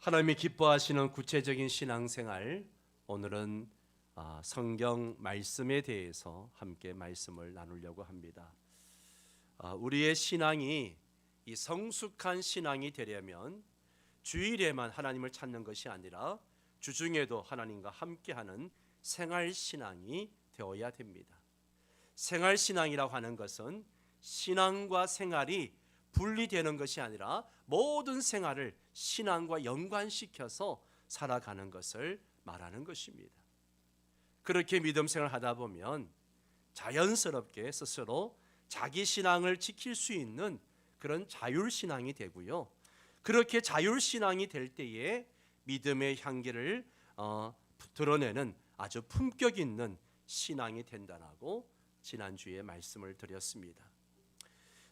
하나님이 기뻐하시는 구체적인 신앙생활, 오늘은 성경 말씀에 대해서 함께 말씀을 나누려고 합니다. 우리의 신앙이 이 성숙한 신앙이 되려면 주일에만 하나님을 찾는 것이 아니라 주중에도 하나님과 함께하는 생활신앙이 되어야 됩니다. 생활신앙이라고 하는 것은 신앙과 생활이 분리되는 것이 아니라 모든 생활을 신앙과 연관시켜서 살아가는 것을 말하는 것입니다. 그렇게 믿음 생활을 하다 보면 자연스럽게 스스로 자기 신앙을 지킬 수 있는 그런 자율신앙이 되고요. 그렇게 자율신앙이 될 때에 믿음의 향기를 드러내는 아주 품격 있는 신앙이 된다라고 지난주에 말씀을 드렸습니다.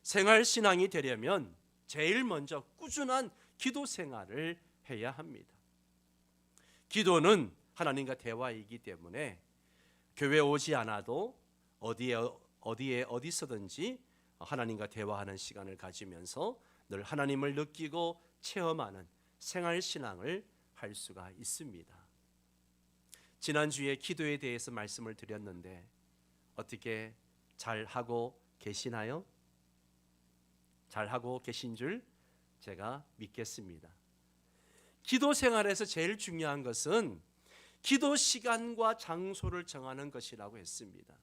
생활신앙이 되려면 제일 먼저 꾸준한 기도 생활을 해야 합니다. 기도는 하나님과 대화이기 때문에 교회 오지 않아도 어디서든지 하나님과 대화하는 시간을 가지면서 늘 하나님을 느끼고 체험하는 생활신앙을 할 수가 있습니다. 지난주에 기도에 대해서 말씀을 드렸는데 어떻게 잘하고 계시나요? 잘하고 계신 줄 제가 믿겠습니다. 기도 생활에서 제일 중요한 것은 기도 시간과 장소를 정하는 것이라고 했습니다.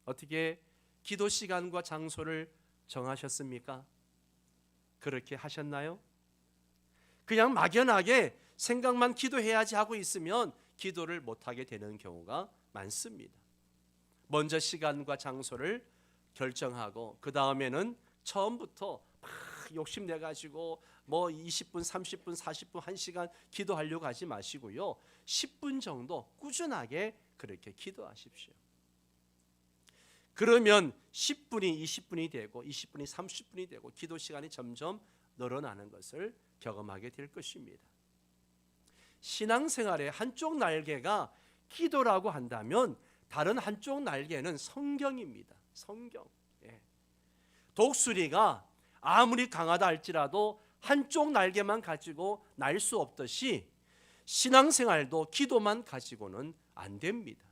어떻게 기도 시간과 장소를 정하셨습니까? 그렇게 하셨나요? 그냥 막연하게 생각만 기도해야지 하고 있으면 기도를 못하게 되는 경우가 많습니다. 먼저 시간과 장소를 결정하고 그 다음에는 처음부터 막 욕심내가지고 20분, 30분, 40분, 1시간 기도하려고 하지 마시고요. 10분 정도 꾸준하게 그렇게 기도하십시오. 그러면 10분이 20분이 되고 20분이 30분이 되고 기도 시간이 점점 늘어나는 것을 경험하게 될 것입니다. 신앙생활의 한쪽 날개가 기도라고 한다면 다른 한쪽 날개는 성경입니다. 성경. 독수리가 아무리 강하다 할지라도 한쪽 날개만 가지고 날 수 없듯이 신앙생활도 기도만 가지고는 안 됩니다.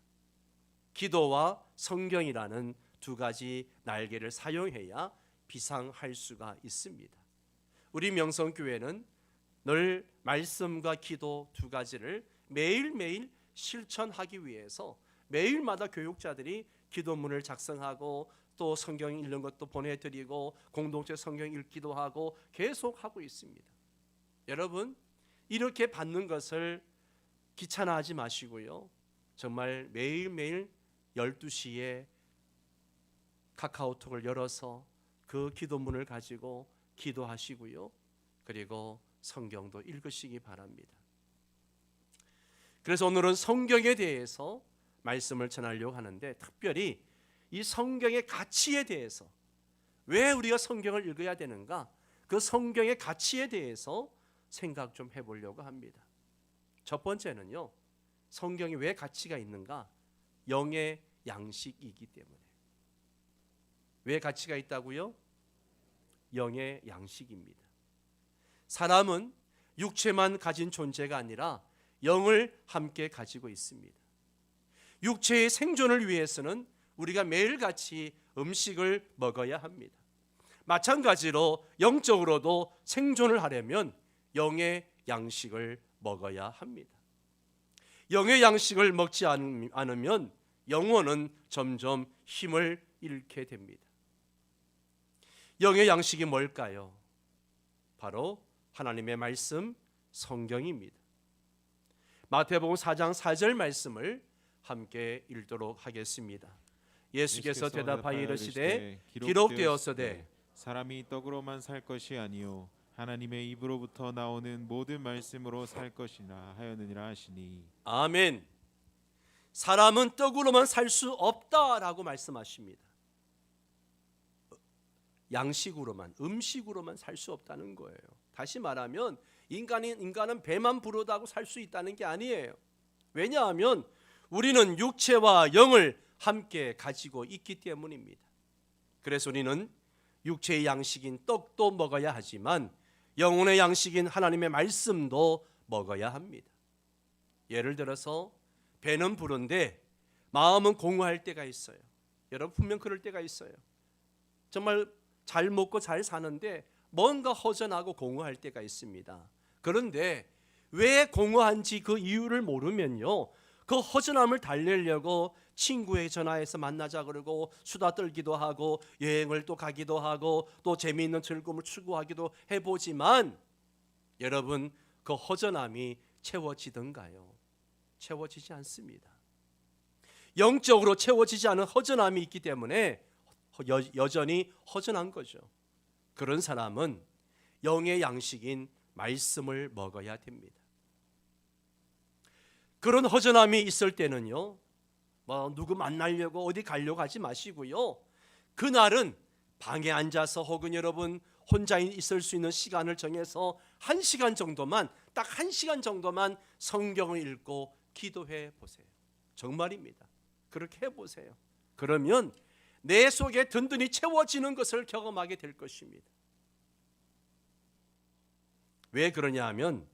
기도와 성경이라는 두 가지 날개를 사용해야 비상할 수가 있습니다. 우리 명성교회는 늘 말씀과 기도 두 가지를 매일매일 실천하기 위해서 매일마다 교육자들이 기도문을 작성하고 또 성경 읽는 것도 보내드리고 공동체 성경 읽기도 하고 계속 하고 있습니다. 여러분, 이렇게 받는 것을 귀찮아하지 마시고요. 정말 매일매일 12시에 카카오톡을 열어서 그 기도문을 가지고 기도하시고요. 그리고 성경도 읽으시기 바랍니다. 그래서 오늘은 성경에 대해서 말씀을 전하려고 하는데 특별히 이 성경의 가치에 대해서 왜 우리가 성경을 읽어야 되는가? 그 성경의 가치에 대해서 생각 좀 해보려고 합니다. 첫 번째는요. 성경이 왜 가치가 있는가? 영의 양식이기 때문에. 왜 가치가 있다고요? 영의 양식입니다. 사람은 육체만 가진 존재가 아니라 영을 함께 가지고 있습니다. 육체의 생존을 위해서는 우리가 매일같이 음식을 먹어야 합니다. 마찬가지로 영적으로도 생존을 하려면 영의 양식을 먹어야 합니다. 영의 양식을 먹지 않으면 영혼은 점점 힘을 잃게 됩니다. 영의 양식이 뭘까요? 바로 하나님의 말씀 성경입니다. 마태복음 4장 4절 말씀을 함께 읽도록 하겠습니다. 예수께서 대답하여 이르시되 기록되었으되 사람이 떡으로만 살 것이 아니요 하나님의 입으로부터 나오는 모든 말씀으로 살 것이나 하였느니라 하시니. 아멘. 사람은 떡으로만 살 수 없다라고 말씀하십니다. 양식으로만, 음식으로만 살 수 없다는 거예요. 다시 말하면 인간은 배만 부르다고 살 수 있다는 게 아니에요. 왜냐하면 우리는 육체와 영을 함께 가지고 있기 때문입니다. 그래서 우리는 육체의 양식인 떡도 먹어야 하지만 영혼의 양식인 하나님의 말씀도 먹어야 합니다. 예를 들어서 배는 부른데 마음은 공허할 때가 있어요. 여러분 분명 그럴 때가 있어요. 정말 잘 먹고 잘 사는데 뭔가 허전하고 공허할 때가 있습니다. 그런데 왜 공허한지 그 이유를 모르면요, 그 허전함을 달래려고 친구에게 전화해서 만나자 그러고 수다 떨기도 하고 여행을 또 가기도 하고 또 재미있는 즐거움을 추구하기도 해보지만 여러분 그 허전함이 채워지던가요? 채워지지 않습니다. 영적으로 채워지지 않은 허전함이 있기 때문에 여전히 허전한 거죠. 그런 사람은 영의 양식인 말씀을 먹어야 됩니다. 그런 허전함이 있을 때는요, 누구 만나려고 어디 가려고 하지 마시고요, 그날은 방에 앉아서 혹은 여러분 혼자 있을 수 있는 시간을 정해서 1시간 정도만, 딱 1시간 정도만 성경을 읽고 기도해 보세요. 정말입니다. 그렇게 해보세요. 그러면 내 속에 든든히 채워지는 것을 경험하게 될 것입니다. 왜 그러냐 하면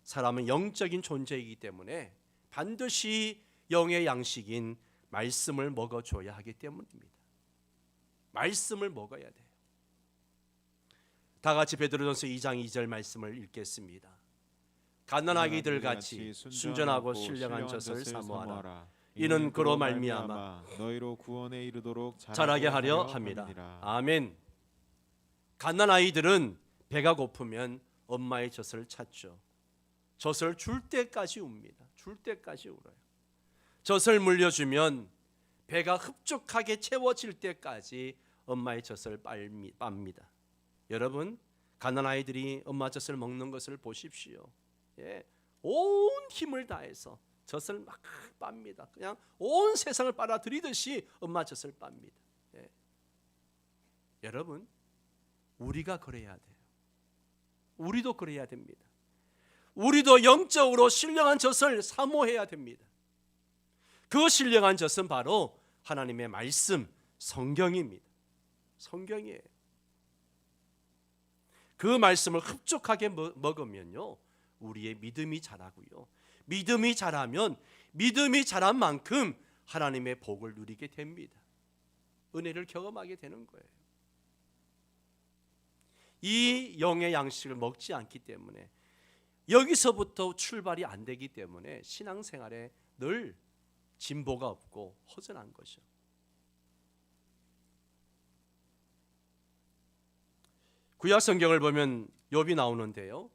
사람은 영적인 존재이기 때문에 반드시 영의 양식인 말씀을 먹어줘야 하기 때문입니다. 말씀을 먹어야 돼요. 다 같이 베드로전서 2장 2절 말씀을 읽겠습니다. 갓난아기들 같이 순전하고 신령한 젖을 사모하라. 이는 그로 말미암아 너희로 구원에 이르도록 자라게 하려 합니다. 아멘. 갓난아이들은 배가 고프면 엄마의 젖을 찾죠. 젖을 줄 때까지 웁니다. 줄 때까지 울어요. 젖을 물려주면 배가 흡족하게 채워질 때까지 엄마의 젖을 빱니다. 여러분, 갓난아이들이 엄마 젖을 먹는 것을 보십시오. 예, 온 힘을 다해서 젖을 막 빱니다. 그냥 온 세상을 빨아들이듯이 엄마 젖을 빱니다. 예. 여러분, 우리가 그래야 돼요. 우리도 그래야 됩니다. 우리도 영적으로 신령한 젖을 사모해야 됩니다. 그 신령한 젖은 바로 하나님의 말씀, 성경입니다. 성경이에요. 그 말씀을 흡족하게 먹으면요, 우리의 믿음이 자라고요. 믿음이 자라면 믿음이 자란 만큼 하나님의 복을 누리게 됩니다. 은혜를 경험하게 되는 거예요. 이 영의 양식을 먹지 않기 때문에, 여기서부터 출발이 안 되기 때문에 신앙생활에 늘 진보가 없고 허전한 것이죠. 구약 성경을 보면 욥이 나오는데요,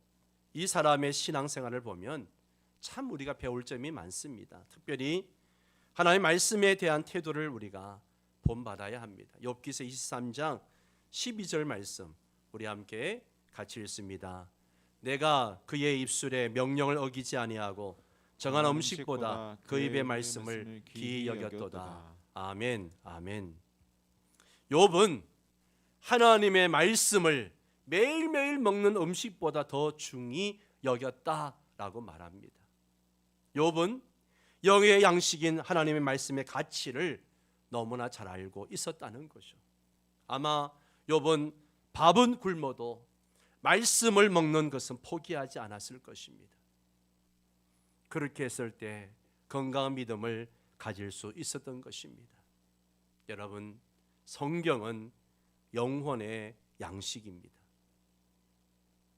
이 사람의 신앙생활을 보면 참 우리가 배울 점이 많습니다. 특별히 하나님의 말씀에 대한 태도를 우리가 본받아야 합니다. 욥기서 23장 12절 말씀 우리 함께 같이 읽습니다. 내가 그의 입술에 명령을 어기지 아니하고 정한 음식보다 그 입의 말씀을 귀히 여겼도다. 아멘. 아멘. 욥은 하나님의 말씀을 매일매일 먹는 음식보다 더 중히 여겼다라고 말합니다. 욥은 영의 양식인 하나님의 말씀의 가치를 너무나 잘 알고 있었다는 거죠. 아마 욥은 밥은 굶어도 말씀을 먹는 것은 포기하지 않았을 것입니다. 그렇게 했을 때 건강한 믿음을 가질 수 있었던 것입니다. 여러분, 성경은 영혼의 양식입니다.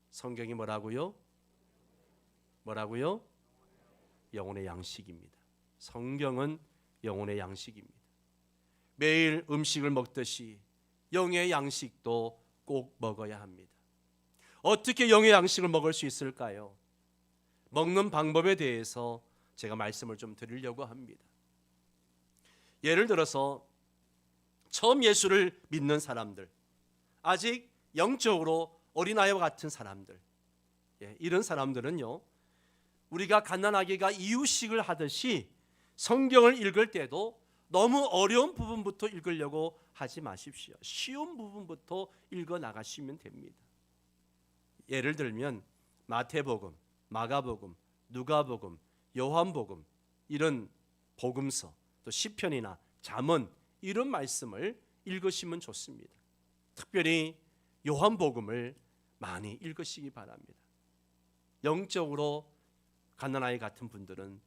성경이 뭐라고요? 뭐라고요? 영혼의 양식입니다. 성경은 영혼의 양식입니다. 매일 음식을 먹듯이 영의 양식도 꼭 먹어야 합니다. 어떻게 영의 양식을 먹을 수 있을까요? 먹는 방법에 대해서 제가 말씀을 좀 드리려고 합니다. 예를 들어서 처음 예수를 믿는 사람들, 아직 영적으로 어린아이와 같은 사람들, 이런 사람들은요, 우리가 갓난아기가 이유식을 하듯이 성경을 읽을 때도 너무 어려운 부분부터 읽으려고 하지 마십시오. 쉬운 부분부터 읽어 나가시면 됩니다. 예를 들면 마태복음, 마가복음, 누가복음, 요한복음, 이런 복음서, 또 시편이나 잠언, 이런 말씀을 읽으시면 좋습니다. 특별히 요한복음을 많이 읽으시기 바랍니다. 영적으로 갓난아이 같은 분들은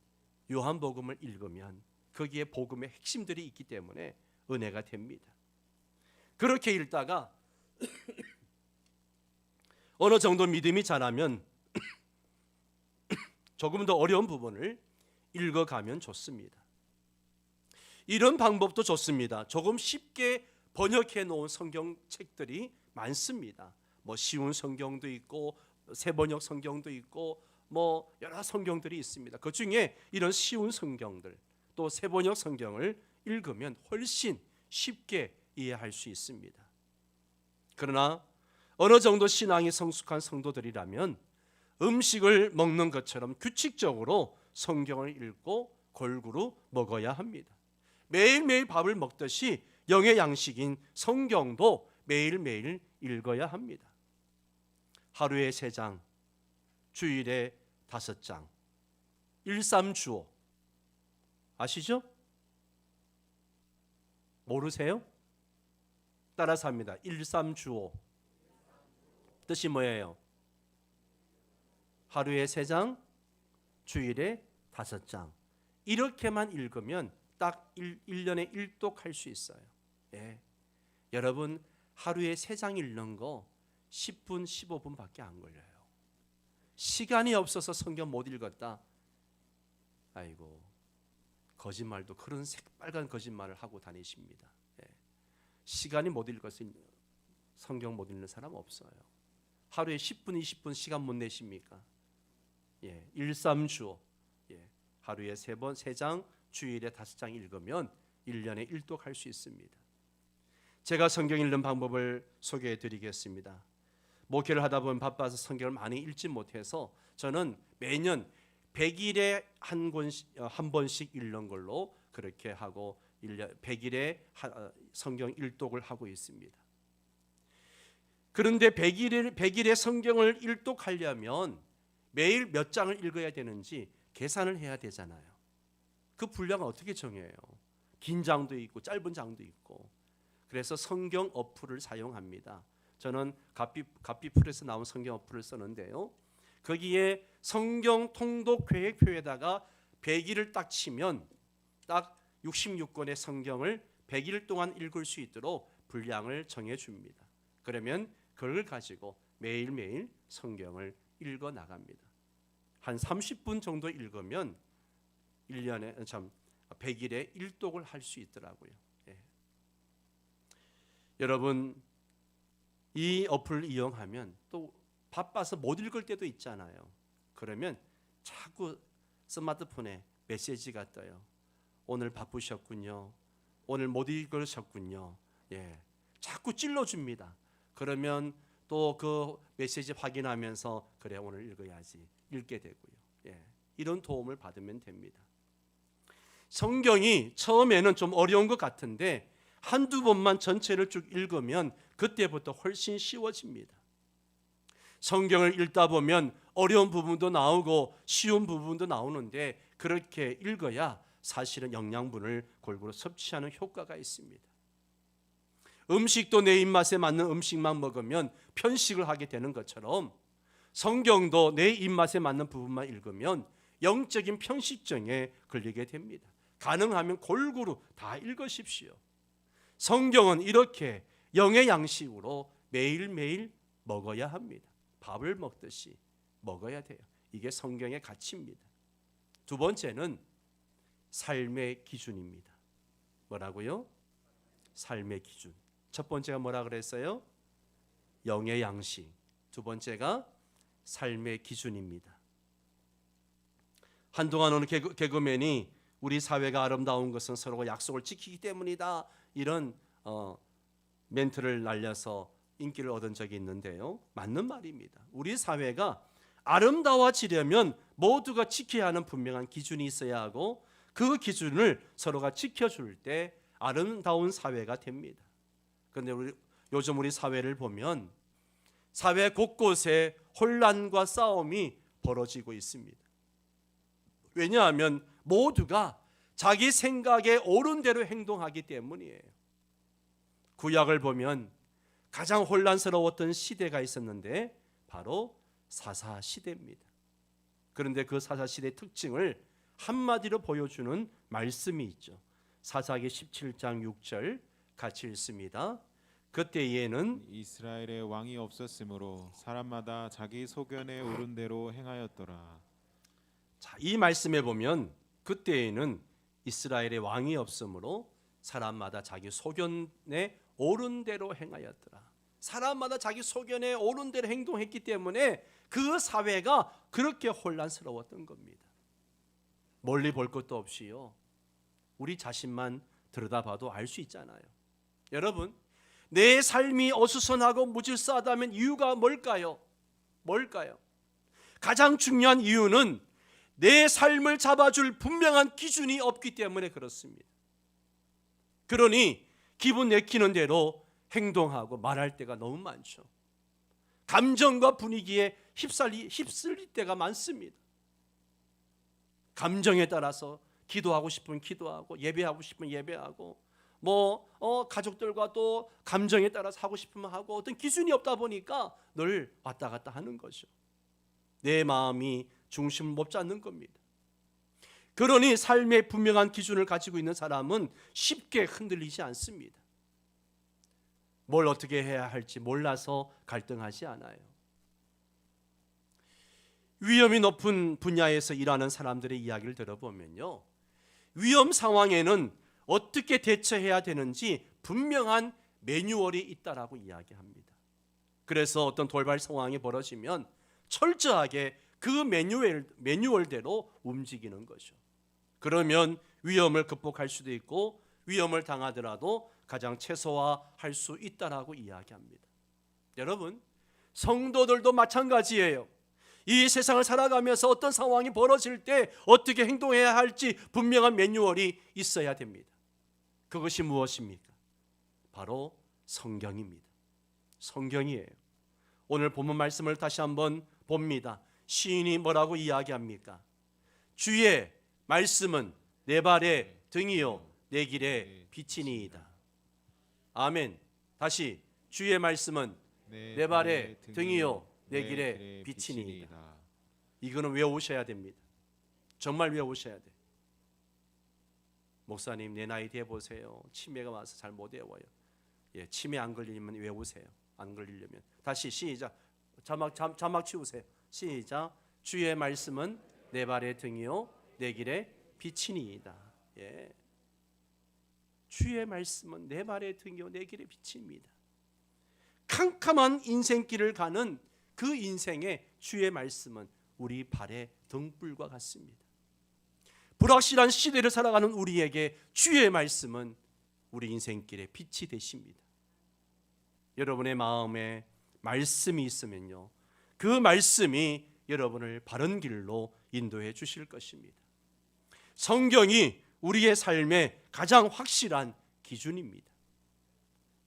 요한복음을 읽으면 거기에 복음의 핵심들이 있기 때문에 은혜가 됩니다. 그렇게 읽다가 어느 정도 믿음이 자라면 조금 더 어려운 부분을 읽어가면 좋습니다. 이런 방법도 좋습니다. 조금 쉽게 번역해 놓은 성경책들이 많습니다. 뭐 쉬운 성경도 있고 새번역 성경도 있고 뭐 여러 성경들이 있습니다. 그 중에 이런 쉬운 성경들 또 새번역 성경을 읽으면 훨씬 쉽게 이해할 수 있습니다. 그러나 어느 정도 신앙이 성숙한 성도들이라면 음식을 먹는 것처럼 규칙적으로 성경을 읽고 골고루 먹어야 합니다. 매일매일 밥을 먹듯이 영의 양식인 성경도 매일매일 읽어야 합니다. 하루에 3장, 주일에 5장, 일삼주오. 아시죠? 모르세요? 따라서 합니다. 일삼주오. 뜻이 뭐예요? 하루에 3장, 주일에 5장. 이렇게만 읽으면 딱 1년에 1독 할 수 있어요. 예. 여러분 하루에 3장 읽는 거 10분, 15분밖에 안 걸려요. 시간이 없어서 성경 못 읽었다. 아이고, 거짓말도 그런 새빨간 거짓말을 하고 다니십니다. 예. 시간이 못 읽어서 성경 못 읽는 사람 없어요. 하루에 10분, 20분 시간 못 내십니까? 예, 일삼주오. 예, 하루에 3번, 3장, 주일에 5장 읽으면 1년에 1독 할 수 있습니다. 제가 성경 읽는 방법을 소개해 드리겠습니다. 목회를 하다 보면 바빠서 성경을 많이 읽지 못해서 저는 매년 100일에 한 번씩 읽는 걸로 그렇게 하고 100일에 성경 1독을 하고 있습니다. 그런데 100일에 성경을 1독하려면 매일 몇 장을 읽어야 되는지 계산을 해야 되잖아요. 그 분량을 어떻게 정해요? 긴 장도 있고 짧은 장도 있고. 그래서 성경 어플을 사용합니다. 저는 가피풀에서 나온 성경 어플을 쓰는데요. 거기에 성경 통독 계획표에다가 100일을 딱 치면 딱 66권의 성경을 100일 동안 읽을 수 있도록 분량을 정해 줍니다. 그러면 그걸 가지고 매일매일 성경을 읽어 나갑니다. 한 30분 정도 읽으면 100일에 1독을 할 수 있더라고요. 예. 여러분 이 어플을 이용하면 또 바빠서 못 읽을 때도 있잖아요. 그러면 자꾸 스마트폰에 메시지가 떠요. 오늘 바쁘셨군요. 오늘 못 읽으셨군요. 예. 자꾸 찔러줍니다. 그러면 또 그 메시지 확인하면서 그래 오늘 읽어야지 읽게 되고요. 예. 이런 도움을 받으면 됩니다. 성경이 처음에는 좀 어려운 것 같은데 한두 번만 전체를 쭉 읽으면 그때부터 훨씬 쉬워집니다. 성경을 읽다 보면 어려운 부분도 나오고 쉬운 부분도 나오는데 그렇게 읽어야 사실은 영양분을 골고루 섭취하는 효과가 있습니다. 음식도 내 입맛에 맞는 음식만 먹으면 편식을 하게 되는 것처럼 성경도 내 입맛에 맞는 부분만 읽으면 영적인 편식증에 걸리게 됩니다. 가능하면 골고루 다 읽으십시오. 성경은 이렇게 영의 양식으로 매일매일 먹어야 합니다. 밥을 먹듯이 먹어야 돼요. 이게 성경의 가치입니다. 두 번째는 삶의 기준입니다. 뭐라고요? 삶의 기준. 첫 번째가 뭐라 그랬어요? 영의 양식. 두 번째가 삶의 기준입니다. 한동안 어느 개그맨이 우리 사회가 아름다운 것은 서로가 약속을 지키기 때문이다 이런 멘트를 날려서 인기를 얻은 적이 있는데요. 맞는 말입니다. 우리 사회가 아름다워지려면 모두가 지켜야 하는 분명한 기준이 있어야 하고 그 기준을 서로가 지켜줄 때 아름다운 사회가 됩니다. 그런데 요즘 우리 사회를 보면 사회 곳곳에 혼란과 싸움이 벌어지고 있습니다. 왜냐하면 모두가 자기 생각에 옳은 대로 행동하기 때문이에요. 구약을 보면 가장 혼란스러웠던 시대가 있었는데 바로 사사 시대입니다. 그런데 그 사사시대의 특징을 한마디로 보여주는 말씀이 있죠. 사사기 17장 6절 같이 읽습니다. 그때에는 이스라엘에 왕이 없었으므로 사람마다 자기 소견에 오른 대로 행하였더라. 자, 이 말씀에 보면 그때에는 이스라엘에 왕이 없으므로 사람마다 자기 소견에 옳은 대로 행하였더라. 사람마다 자기 소견에 옳은 대로 행동했기 때문에 그 사회가 그렇게 혼란스러웠던 겁니다. 멀리 볼 것도 없이요, 우리 자신만 들여다봐도 알 수 있잖아요. 여러분, 내 삶이 어수선하고 무질서하다면 이유가 뭘까요? 가장 중요한 이유는 내 삶을 잡아줄 분명한 기준이 없기 때문에 그렇습니다. 그러니 기분 내키는 대로 행동하고 말할 때가 너무 많죠. 감정과 분위기에 휩쓸릴 때가 많습니다. 감정에 따라서 기도하고 싶으면 기도하고 예배하고 싶으면 예배하고 가족들과 또 감정에 따라서 하고 싶으면 하고 어떤 기준이 없다 보니까 늘 왔다 갔다 하는 거죠. 내 마음이 중심을 못 잡는 겁니다. 그러니 삶의 분명한 기준을 가지고 있는 사람은 쉽게 흔들리지 않습니다. 뭘 어떻게 해야 할지 몰라서 갈등하지 않아요. 위험이 높은 분야에서 일하는 사람들의 이야기를 들어보면요, 위험 상황에는 어떻게 대처해야 되는지 분명한 매뉴얼이 있다라고 이야기합니다. 그래서 어떤 돌발 상황이 벌어지면 철저하게 그 매뉴얼대로 움직이는 거죠. 그러면 위험을 극복할 수도 있고 위험을 당하더라도 가장 최소화할 수 있다라고 이야기합니다. 여러분, 성도들도 마찬가지예요. 이 세상을 살아가면서 어떤 상황이 벌어질 때 어떻게 행동해야 할지 분명한 매뉴얼이 있어야 됩니다. 그것이 무엇입니까? 바로 성경입니다. 성경이에요. 오늘 본문 말씀을 다시 한번 봅니다. 시인이 뭐라고 이야기합니까? 주의 말씀은 내 발의 등이요 내 길의 빛이니이다. 아멘. 다시, 주의 말씀은 내 발의 등이요 내 길의 빛이니이다. 이거는 외우셔야 됩니다. 정말 외우셔야 돼. 목사님, 내 나이 돼 보세요. 치매가 와서 잘 못 외워요. 예, 치매 안 걸리면 외우세요. 안 걸리려면. 다시 시작. 자막 치우세요. 시작. 주의 말씀은 내 발의 등이요 내 길의 빛이니이다. 예. 주의 말씀은 내 발의 등이요 내 길의 빛입니다. 캄캄한 인생길을 가는 그 인생의 주의 말씀은 우리 발의 등불과 같습니다. 불확실한 시대를 살아가는 우리에게 주의 말씀은 우리 인생길의 빛이 되십니다. 여러분의 마음에 말씀이 있으면요, 그 말씀이 여러분을 바른 길로 인도해 주실 것입니다. 성경이 우리의 삶의 가장 확실한 기준입니다.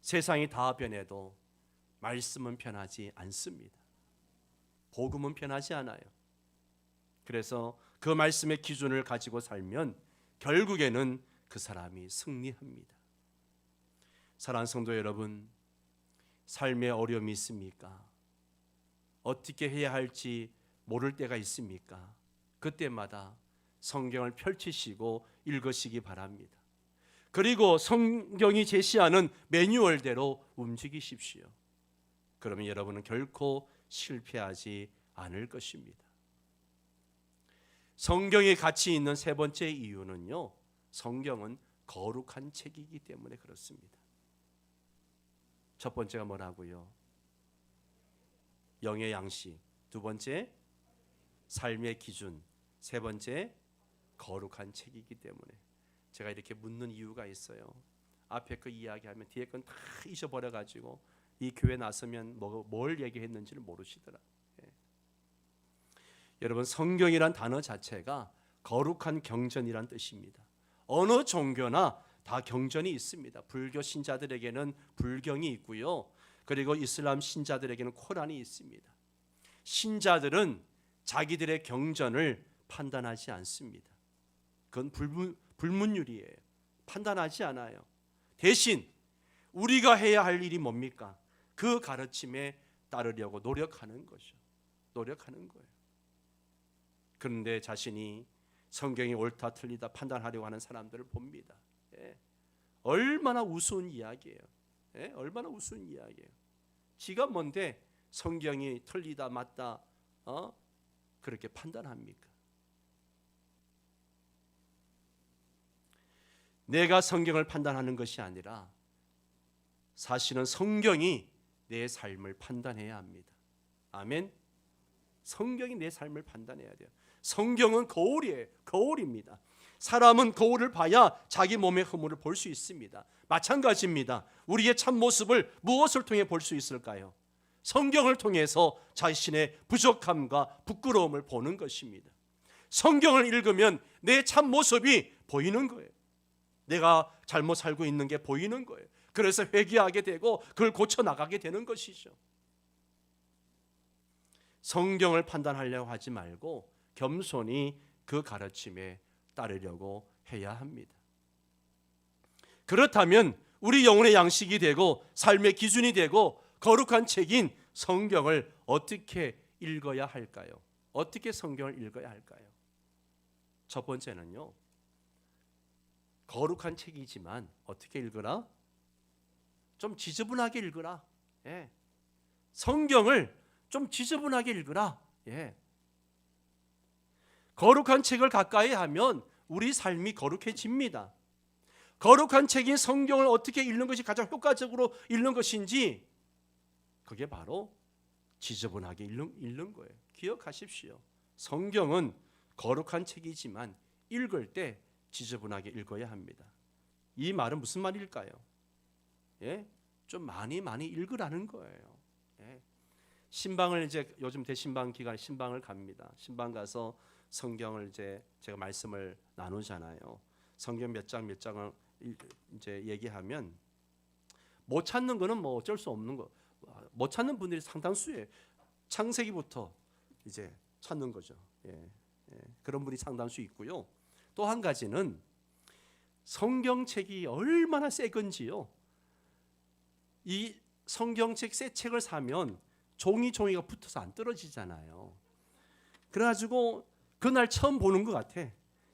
세상이 다 변해도 말씀은 변하지 않습니다. 복음은 변하지 않아요. 그래서 그 말씀의 기준을 가지고 살면 결국에는 그 사람이 승리합니다. 사랑하는 성도 여러분, 삶에 어려움이 있습니까? 어떻게 해야 할지 모를 때가 있습니까? 그때마다 성경을 펼치시고 읽으시기 바랍니다. 그리고 성경이 제시하는 매뉴얼대로 움직이십시오. 그러면 여러분은 결코 실패하지 않을 것입니다. 성경에 가치 있는 세 번째 이유는요, 성경은 거룩한 책이기 때문에 그렇습니다. 첫 번째가 뭐라고요? 영의 양식. 두 번째, 삶의 기준. 세 번째, 거룩한 책이기 때문에. 제가 이렇게 묻는 이유가 있어요. 앞에 그 이야기하면 뒤에 건 다 잊어버려가지고 이 교회 나서면 뭘 얘기했는지를 모르시더라. 예. 여러분, 성경이란 단어 자체가 거룩한 경전이란 뜻입니다. 어느 종교나 다 경전이 있습니다. 불교 신자들에게는 불경이 있고요, 그리고 이슬람 신자들에게는 코란이 있습니다. 신자들은 자기들의 경전을 판단하지 않습니다. 그건 불문율이에요. 판단하지 않아요. 대신 우리가 해야 할 일이 뭡니까? 그 가르침에 따르려고 노력하는 거죠. 노력하는 거예요. 그런데 자신이 성경이 옳다 틀리다 판단하려고 하는 사람들을 봅니다. 얼마나 우스운 이야기예요. 얼마나 우스운 이야기예요. 지가 뭔데 성경이 틀리다 맞다 그렇게 판단합니까? 내가 성경을 판단하는 것이 아니라 사실은 성경이 내 삶을 판단해야 합니다. 아멘. 성경이 내 삶을 판단해야 돼요. 성경은 거울이에요. 거울입니다. 사람은 거울을 봐야 자기 몸의 허물을 볼 수 있습니다. 마찬가지입니다. 우리의 참모습을 무엇을 통해 볼 수 있을까요? 성경을 통해서 자신의 부족함과 부끄러움을 보는 것입니다. 성경을 읽으면 내 참모습이 보이는 거예요. 내가 잘못 살고 있는 게 보이는 거예요. 그래서 회개하게 되고 그걸 고쳐나가게 되는 것이죠. 성경을 판단하려고 하지 말고 겸손히 그 가르침에 따르려고 해야 합니다. 그렇다면 우리 영혼의 양식이 되고 삶의 기준이 되고 거룩한 책인 성경을 어떻게 읽어야 할까요? 어떻게 성경을 읽어야 할까요? 첫 번째는요, 거룩한 책이지만 어떻게 읽으라? 좀 지저분하게 읽으라. 성경을 좀 지저분하게 읽으라. 거룩한 책을 가까이 하면 우리 삶이 거룩해집니다. 거룩한 책인 성경을 어떻게 읽는 것이 가장 효과적으로 읽는 것인지, 그게 바로 지저분하게 읽는 거예요. 기억하십시오. 성경은 거룩한 책이지만 읽을 때 지저분하게 읽어야 합니다. 이 말은 무슨 말일까요? 좀 많이 읽으라는 거예요. 신방을 이제 요즘 대신방 기간에 신방을 갑니다. 신방 가서 성경을 이제 제가 말씀을 나누잖아요. 성경 몇 장을 이제 얘기하면 못 찾는 거는 뭐 어쩔 수 없는 거. 못 찾는 분들이 상당수예요. 창세기부터 이제 찾는 거죠. 그런 분이 상당수 있고요. 또 한 가지는 성경책이 얼마나 새 건지요. 이 성경책 새 책을 사면 종이가 붙어서 안 떨어지잖아요. 그래가지고 그날 처음 보는 것 같아.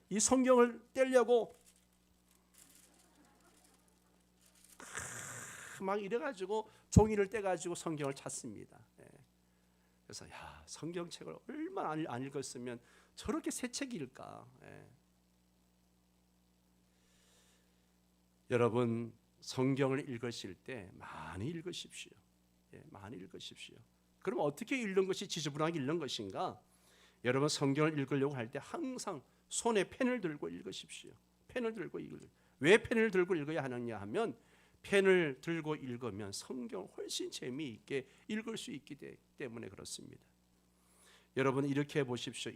이 성경을 떼려고 막 이래가지고 종이를 떼가지고 성경을 찾습니다. 그래서 성경책을 얼마나 안 읽었으면 저렇게 새 책일까. 여러분, 성경을 읽으실 때 많이 읽으십시오. 많이 읽으십시오. 그럼 어떻게 읽는 것이 지저분하게 읽는 것인가? 여러분, 성경을 읽으려고 할 때 항상 손에 펜을 들고 읽으십시오. 펜을 들고 읽으세요. 왜 펜을 들고 읽어야 하느냐 하면, 펜을 들고 읽으면 성경을 훨씬 재미있게 읽을 수 있기 때문에 그렇습니다. 여러분, 이렇게 해보십시오.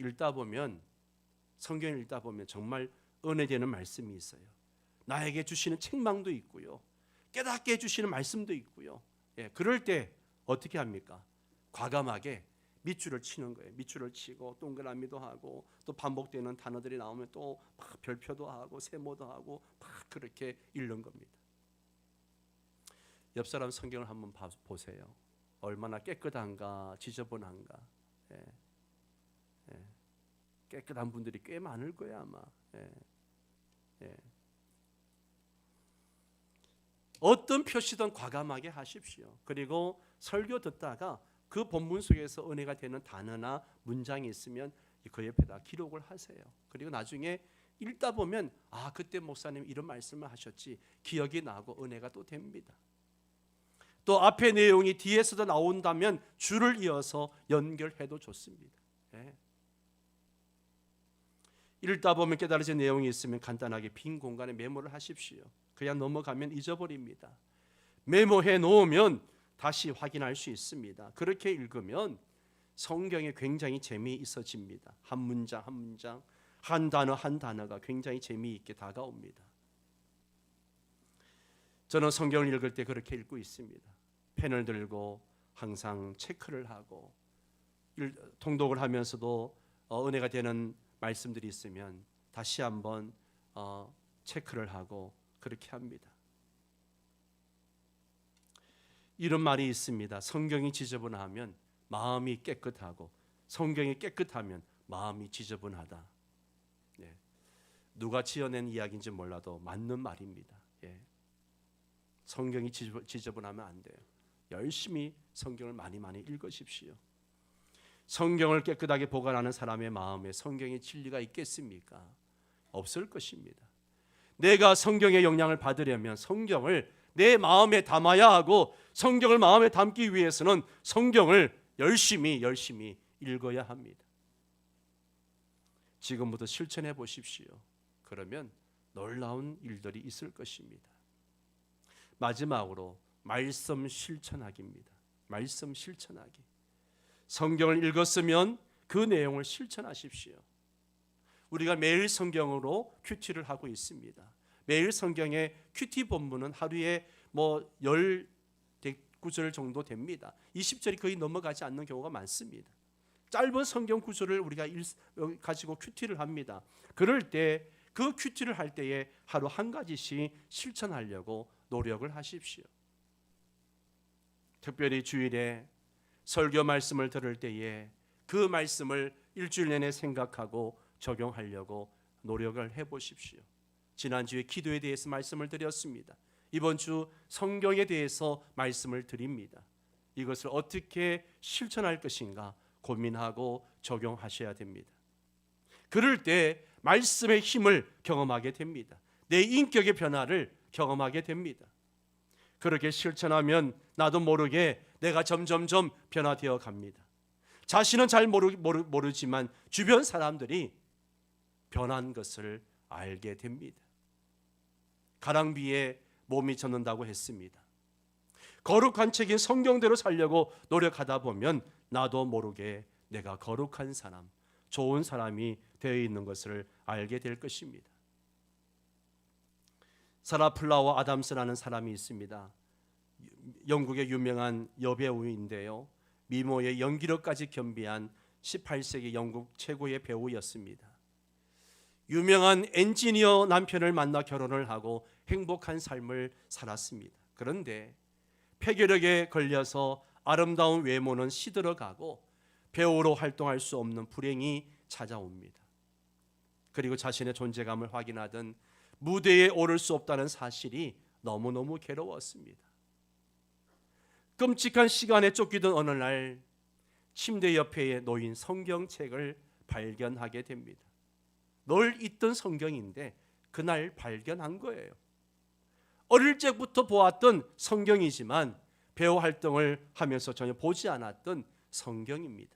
성경을 읽다 보면 정말 은혜되는 말씀이 있어요. 나에게 주시는 책망도 있고요, 깨닫게 해주시는 말씀도 있고요. 그럴 때 어떻게 합니까? 과감하게 밑줄을 치는 거예요. 밑줄을 치고 동그라미도 하고, 또 반복되는 단어들이 나오면 또 막 별표도 하고 세모도 하고 막 그렇게 읽는 겁니다. 옆 사람 성경을 한번 보세요. 얼마나 깨끗한가, 지저분한가. 깨끗한 분들이 꽤 많을 거예요, 아마. 어떤 표시든 과감하게 하십시오. 그리고 설교 듣다가 그 본문 속에서 은혜가 되는 단어나 문장이 있으면 그 옆에다 기록을 하세요. 그리고 나중에 읽다 보면 그때 목사님 이런 말씀을 하셨지, 기억이 나고 은혜가 또 됩니다. 또 앞에 내용이 뒤에서도 나온다면 줄을 이어서 연결해도 좋습니다. 읽다 보면 깨달아진 내용이 있으면 간단하게 빈 공간에 메모를 하십시오. 그냥 넘어가면 잊어버립니다. 메모해 놓으면 다시 확인할 수 있습니다. 그렇게 읽으면 성경에 굉장히 재미있어집니다. 한 문장 한 문장, 한 단어 한 단어가 굉장히 재미있게 다가옵니다. 저는 성경을 읽을 때 그렇게 읽고 있습니다. 펜을 들고 항상 체크를 하고, 통독을 하면서도 은혜가 되는 말씀들이 있으면 다시 한번 체크를 하고 그렇게 합니다. 이런 말이 있습니다. 성경이 지저분하면 마음이 깨끗하고 성경이 깨끗하면 마음이 지저분하다. 예. 누가 지어낸 이야기인지 몰라도 맞는 말입니다. 예. 성경이 지저분하면 안 돼요. 열심히 성경을 많이 읽으십시오. 성경을 깨끗하게 보관하는 사람의 마음에 성경의 진리가 있겠습니까? 없을 것입니다. 내가 성경의 영향을 받으려면 성경을 내 마음에 담아야 하고, 성경을 마음에 담기 위해서는 성경을 열심히 읽어야 합니다. 지금부터 실천해 보십시오. 그러면 놀라운 일들이 있을 것입니다. 마지막으로 말씀 실천하기입니다. 말씀 실천하기. 성경을 읽었으면 그 내용을 실천하십시오. 우리가 매일 성경으로 큐티를 하고 있습니다. 매일 성경의 큐티 본문은 하루에 10구절 정도 됩니다. 20절이 거의 넘어가지 않는 경우가 많습니다. 짧은 성경 구절을 우리가 가지고 큐티를 합니다. 그럴 때 그 큐티를 할 때에 하루 한 가지씩 실천하려고 노력을 하십시오. 특별히 주일에 설교 말씀을 들을 때에 그 말씀을 일주일 내내 생각하고 적용하려고 노력을 해보십시오. 지난주에 기도에 대해서 말씀을 드렸습니다. 이번 주 성경에 대해서 말씀을 드립니다. 이것을 어떻게 실천할 것인가 고민하고 적용하셔야 됩니다. 그럴 때 말씀의 힘을 경험하게 됩니다. 내 인격의 변화를 경험하게 됩니다. 그렇게 실천하면 나도 모르게 내가 점점점 변화되어 갑니다. 자신은 잘 모르지만 주변 사람들이 변한 것을 알게 됩니다. 가랑비에 몸이 젖는다고 했습니다. 거룩한 책인 성경대로 살려고 노력하다 보면 나도 모르게 내가 거룩한 사람, 좋은 사람이 되어 있는 것을 알게 될 것입니다. 사라 플라워 아담스라는 사람이 있습니다. 영국의 유명한 여배우인데요, 미모의 연기력까지 겸비한 18세기 영국 최고의 배우였습니다. 유명한 엔지니어 남편을 만나 결혼을 하고 행복한 삶을 살았습니다. 그런데 폐결핵에 걸려서 아름다운 외모는 시들어가고 배우로 활동할 수 없는 불행이 찾아옵니다. 그리고 자신의 존재감을 확인하던 무대에 오를 수 없다는 사실이 너무너무 괴로웠습니다. 끔찍한 시간에 쫓기던 어느 날 침대 옆에 놓인 성경책을 발견하게 됩니다. 늘 있던 성경인데 그날 발견한 거예요. 어릴 적부터 보았던 성경이지만 배우 활동을 하면서 전혀 보지 않았던 성경입니다.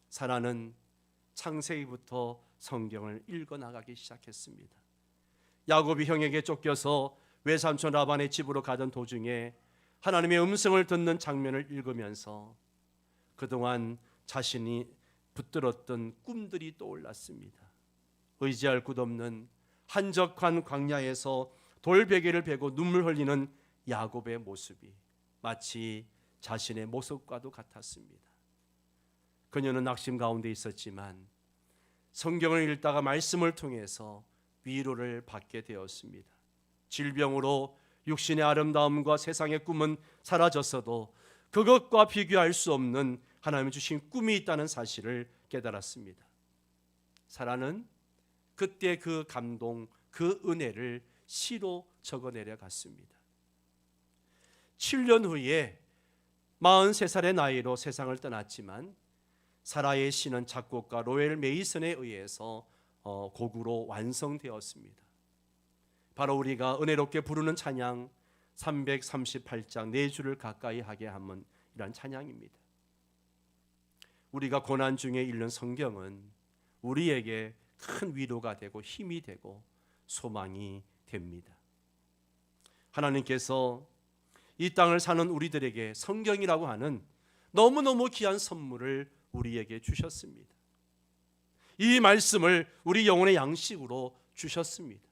사라는 창세기부터 성경을 읽어나가기 시작했습니다. 야곱이 형에게 쫓겨서 외삼촌 라반의 집으로 가던 도중에 하나님의 음성을 듣는 장면을 읽으면서 그동안 자신이 붙들었던 꿈들이 떠올랐습니다. 의지할 곳 없는 한적한 광야에서 돌베개를 베고 눈물 흘리는 야곱의 모습이 마치 자신의 모습과도 같았습니다. 그녀는 낙심 가운데 있었지만 성경을 읽다가 말씀을 통해서 위로를 받게 되었습니다. 질병으로 육신의 아름다움과 세상의 꿈은 사라졌어도 그것과 비교할 수 없는 하나님 주신 꿈이 있다는 사실을 깨달았습니다. 사라는 그때 그 감동, 그 은혜를 시로 적어내려 갔습니다. 7년 후에 43살의 나이로 세상을 떠났지만 사라의 시는 작곡가 로엘 메이슨에 의해서 곡으로 완성되었습니다. 바로 우리가 은혜롭게 부르는 찬양 338장 4주를 가까이 하게 하면 이란 찬양입니다. 우리가 고난 중에 읽는 성경은 우리에게 큰 위로가 되고 힘이 되고 소망이 됩니다. 하나님께서 이 땅을 사는 우리들에게 성경이라고 하는 너무너무 귀한 선물을 우리에게 주셨습니다. 이 말씀을 우리 영혼의 양식으로 주셨습니다.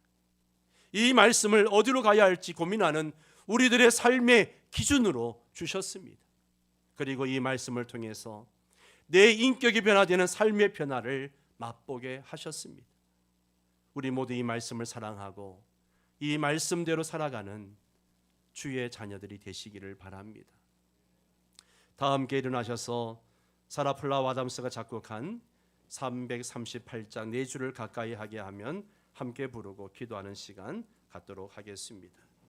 이 말씀을 어디로 가야 할지 고민하는 우리들의 삶의 기준으로 주셨습니다. 그리고 이 말씀을 통해서 내 인격이 변화되는 삶의 변화를 맛보게 하셨습니다. 우리 모두 이 말씀을 사랑하고 이 말씀대로 살아가는 주의 자녀들이 되시기를 바랍니다. 다 함께 일어나셔서 사라 플라워 아담스가 작곡한 338장 네 줄을 가까이 하게 하면 함께 부르고 기도하는 시간 갖도록 하겠습니다.